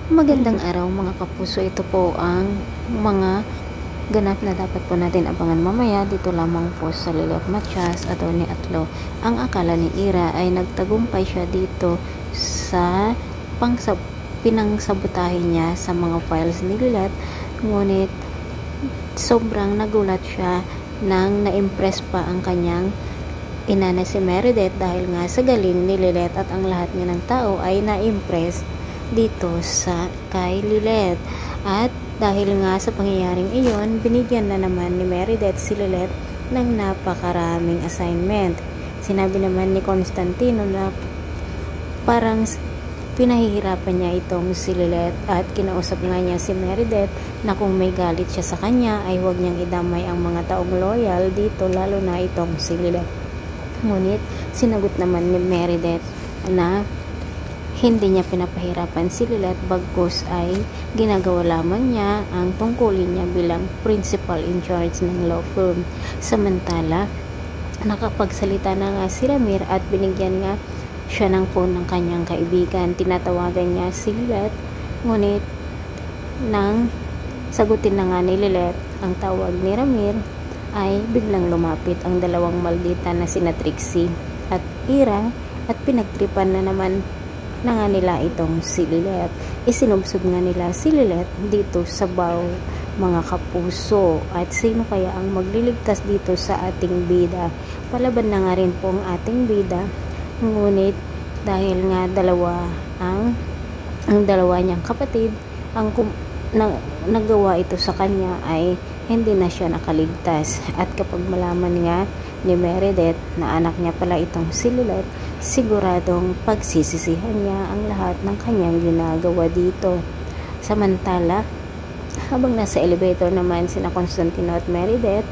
Magandang araw mga kapuso, ito po ang mga ganap na dapat po natin abangan mamaya dito lamang po sa Lilet Matias, Atty. Atlo. Ang akala ni Ira ay nagtagumpay siya dito sa pinangsabotahin niya sa mga files ni Lilet, ngunit sobrang nagulat siya nang na-impress pa ang kanyang ina na si Meredith dahil nga sa galing ni Lilet at ang lahat nga ng tao ay na-impress dito sa kay Lilet. At dahil nga sa pangyayaring iyon, binigyan na naman ni Meredith si Lilet ng napakaraming assignment. Sinabi naman ni Constantino na parang pinahihirapan niya itong si Lilet at kinausap nga niya si Meredith na kung may galit siya sa kanya ay huwag niyang idamay ang mga taong loyal dito, lalo na itong si Lilet. Ngunit sinagot naman ni Meredith na hindi niya pinapahirapan si Lilet, bagkus ay ginagawa lamang niya ang tungkulin niya bilang principal in charge ng law firm. Samantala, nakapagsalita na nga si Ramir at binigyan nga siya ng phone ng kanyang kaibigan. Tinatawagan niya si Lilet, ngunit nang sagutin na nga ni Lilet ang tawag ni Ramir ay biglang lumapit ang dalawang maldita na sina Trixie at Ira at pinagtripan na naman na nga nila itong si Lilet. Isinubsob nga nila si Lilet dito sa baw, mga kapuso. At sino kaya ang magliligtas dito sa ating bida? Palaban na nga rin po ang ating bida, ngunit dahil nga ang dalawa niyang kapatid ang nagawa ito sa kanya ay hindi na siya nakaligtas. At kapag malaman nga ni Meredith na anak niya pala itong si Lilet, siguradong pagsisisihan niya ang lahat ng kanyang ginagawa dito. Samantala, habang nasa elevator naman sina Constantino at Meredith,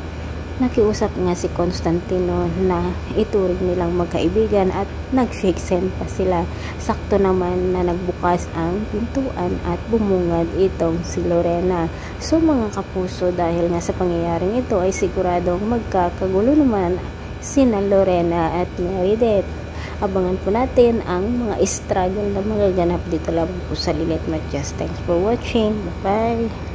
nakiusap nga si Constantino na ituring nilang magkaibigan at nag-shake hand pa sila. Sakto naman na nagbukas ang pintuan at bumungad itong si Lorena. So mga kapuso, dahil nga sa pangyayaring ito ay siguradong magkakagulo naman sina Lorena at Meredith. Abangan po natin ang mga struggle na magaganap dito lang po sa Lilet Matias. Thanks for watching. Bye-bye.